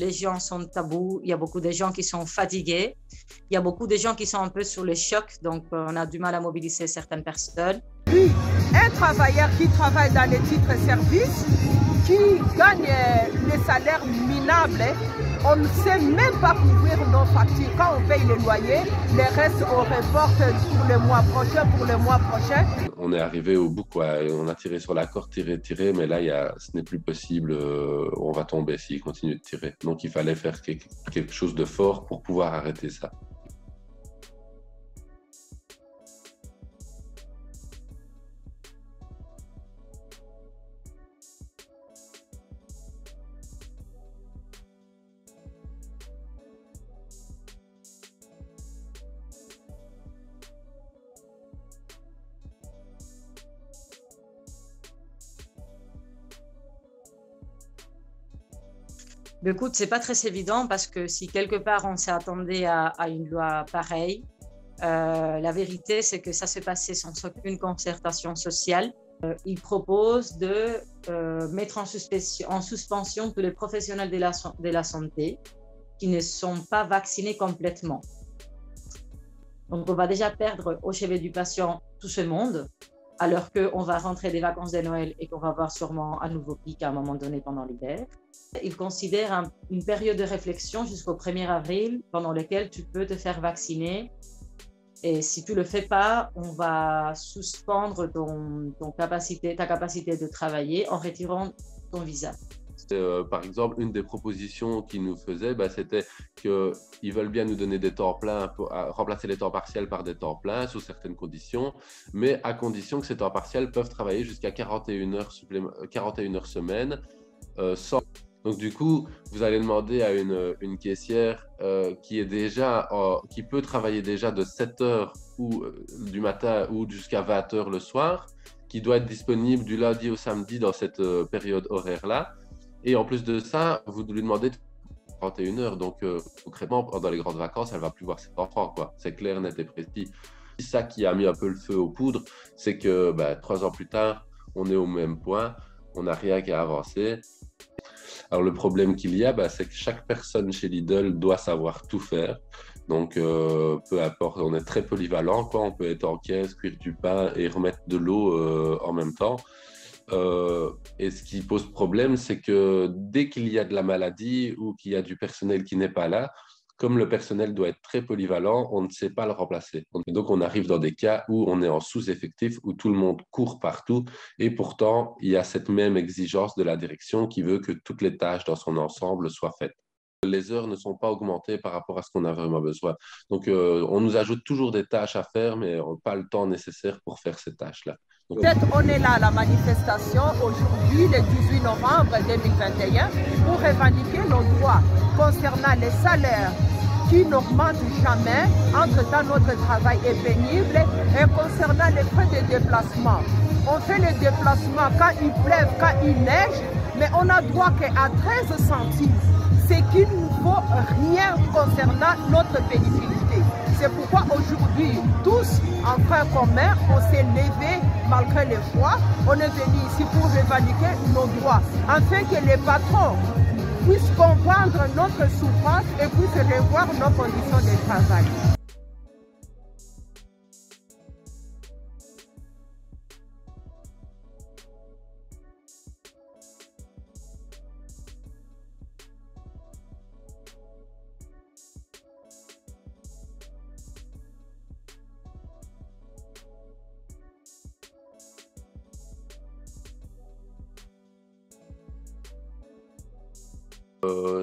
les gens sont tabous, il y a beaucoup de gens qui sont fatigués, il y a beaucoup de gens qui sont un peu sur le choc, donc on a du mal à mobiliser certaines personnes. Oui, un travailleur qui travaille dans les titres-services, qui gagne les salaires minables, on ne sait même pas couvrir nos factures. Quand on paye les loyers, les restes on reporte pour le mois prochain, On est arrivé au bout, quoi. On a tiré sur la corde, tiré, mais là, ce n'est plus possible, on va tomber s'il continue de tirer. Donc il fallait faire quelque chose de fort pour pouvoir arrêter ça. Écoute, c'est pas très évident parce que si quelque part on s'attendait à une loi pareille, la vérité c'est que ça s'est passé sans aucune concertation sociale. Il propose de mettre en suspension tous les professionnels de la santé qui ne sont pas vaccinés complètement. Donc on va déjà perdre au chevet du patient tout ce monde, alors qu'on va rentrer des vacances de Noël et qu'on va avoir sûrement un nouveau pic à un moment donné pendant l'hiver. Il considère une période de réflexion jusqu'au 1er avril pendant laquelle tu peux te faire vacciner. Et si tu ne le fais pas, on va suspendre ta capacité de travailler en retirant ton visa. Par exemple, une des propositions qu'ils nous faisaient, c'était qu'ils veulent bien nous donner des temps pleins, remplacer les temps partiels par des temps pleins sous certaines conditions, mais à condition que ces temps partiels peuvent travailler jusqu'à 41 heures semaine sans. Donc du coup, vous allez demander à une caissière qui peut travailler déjà de 7 heures du matin ou jusqu'à 20 heures le soir, qui doit être disponible du lundi au samedi dans cette période horaire-là. Et en plus de ça, vous lui demandez 41 heures. Donc, concrètement, pendant les grandes vacances, elle ne va plus voir ses enfants, quoi. C'est clair, net et précis. C'est ça qui a mis un peu le feu aux poudres, c'est que 3 ans plus tard, on est au même point, on n'a rien qu'à avancer. Alors, le problème qu'il y a, c'est que chaque personne chez Lidl doit savoir tout faire. Donc, peu importe, on est très polyvalent, quoi. On peut être en caisse, cuire du pain et remettre de l'eau en même temps. Et ce qui pose problème, c'est que dès qu'il y a de la maladie ou qu'il y a du personnel qui n'est pas là, comme le personnel doit être très polyvalent, on ne sait pas le remplacer. Et donc, on arrive dans des cas où on est en sous-effectif, où tout le monde court partout. Et pourtant, il y a cette même exigence de la direction qui veut que toutes les tâches dans son ensemble soient faites. Les heures ne sont pas augmentées par rapport à ce qu'on a vraiment besoin. Donc, on nous ajoute toujours des tâches à faire, mais on n'a pas le temps nécessaire pour faire ces tâches-là. Peut-être on est là à la manifestation aujourd'hui, le 18 novembre 2021, pour revendiquer nos droits concernant les salaires qui n'augmentent jamais. Entre-temps, notre travail est pénible. Et concernant les frais de déplacement, on fait les déplacements quand il pleuve, quand il neige, mais on n'a droit qu'à 13 centimes. C'est qu'il ne faut rien concernant notre pénibilité. C'est pourquoi aujourd'hui, tous en frère commun, on s'est levé malgré le froid. On est venu ici pour revendiquer nos droits, afin que les patrons puissent comprendre notre souffrance et puissent revoir nos conditions de travail.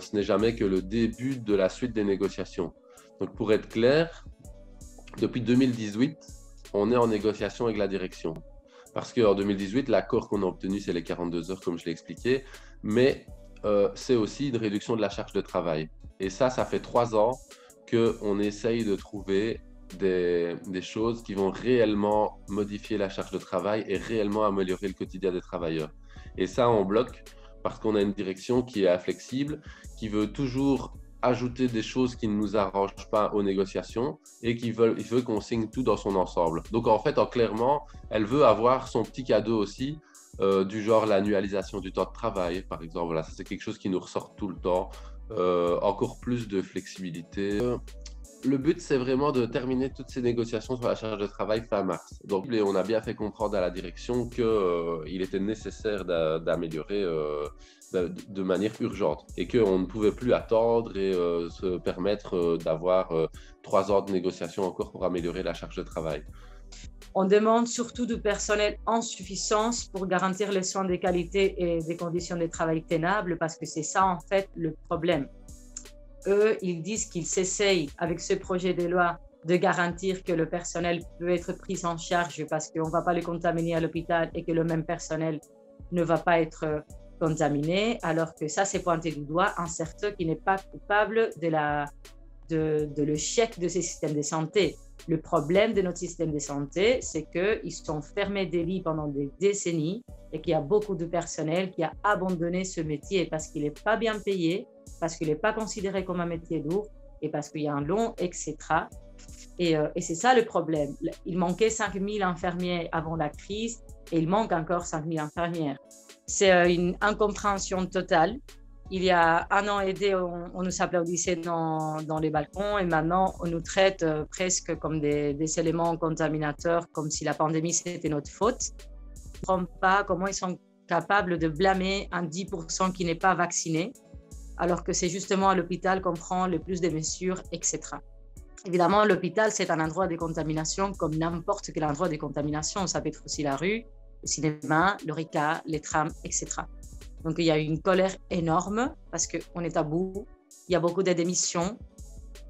Ce n'est jamais que le début de la suite des négociations. Donc pour être clair, depuis 2018, on est en négociation avec la direction. Parce qu'en 2018, l'accord qu'on a obtenu, c'est les 42 heures, comme je l'ai expliqué, mais c'est aussi une réduction de la charge de travail. Et ça fait 3 ans qu'on essaye de trouver des choses qui vont réellement modifier la charge de travail et réellement améliorer le quotidien des travailleurs. Et ça, on bloque parce qu'on a une direction qui est inflexible, qui veut toujours ajouter des choses qui ne nous arrangent pas aux négociations et il veut qu'on signe tout dans son ensemble. Donc en fait, clairement, elle veut avoir son petit cadeau aussi, du genre l'annualisation du temps de travail, par exemple. Voilà, ça c'est quelque chose qui nous ressort tout le temps. encore plus de flexibilité. Le but, c'est vraiment de terminer toutes ces négociations sur la charge de travail fin mars. Donc, on a bien fait comprendre à la direction qu'il était nécessaire d'améliorer de manière urgente et qu'on ne pouvait plus attendre et se permettre d'avoir 3 ans de négociations encore pour améliorer la charge de travail. On demande surtout du personnel en suffisance pour garantir les soins de qualité et des conditions de travail tenables, parce que c'est ça en fait le problème. Eux, ils disent qu'ils s'essayent avec ce projet de loi de garantir que le personnel peut être pris en charge parce qu'on ne va pas le contaminer à l'hôpital et que le même personnel ne va pas être contaminé, alors que ça, c'est pointé du doigt un certain qui n'est pas coupable de l'échec de ces systèmes de santé. Le problème de notre système de santé, c'est qu'ils sont fermés des lits pendant des décennies et qu'il y a beaucoup de personnel qui a abandonné ce métier parce qu'il n'est pas bien payé, parce qu'il n'est pas considéré comme un métier lourd et parce qu'il y a un long, etc. Et c'est ça le problème. Il manquait 5000 infirmiers avant la crise et il manque encore 5000 infirmières. C'est une incompréhension totale. Il y a 1 an et demi, on nous applaudissait dans les balcons et maintenant on nous traite presque comme des éléments contaminateurs, comme si la pandémie c'était notre faute. Je ne comprends pas comment ils sont capables de blâmer un 10% qui n'est pas vacciné, alors que c'est justement à l'hôpital qu'on prend le plus de mesures, etc. Évidemment, l'hôpital, c'est un endroit de contamination comme n'importe quel endroit de contamination. Ça peut être aussi la rue, le cinéma, le RICA, les trams, etc. Donc, il y a une colère énorme parce qu'on est à bout. Il y a beaucoup de démissions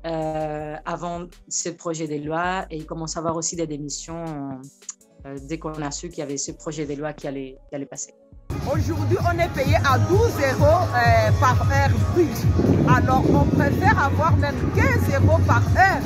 avant ce projet de loi et il commence à y avoir aussi des démissions dès qu'on a su qu'il y avait ce projet de loi qui allait passer. Aujourd'hui, on est payé à 12 € par heure brute. Alors, on préfère avoir même 15 € par heure.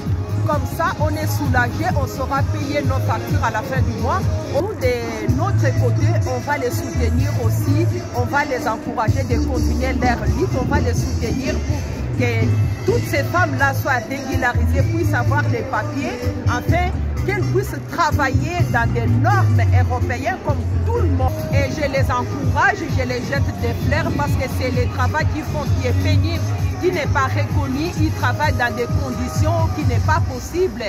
Comme ça, on est soulagé, on saura payer nos factures à la fin du mois. Nous, de notre côté, on va les soutenir aussi. On va les encourager de continuer leur lutte. On va les soutenir pour que toutes ces femmes-là soient régularisées, puissent avoir les papiers, afin qu'elles puissent travailler dans des normes européennes comme tout le monde. Et je les encourage, je les jette des fleurs parce que c'est le travail qu'ils font qui est pénible, qui n'est pas reconnu. Ils travaillent dans des conditions qui n'est pas possible.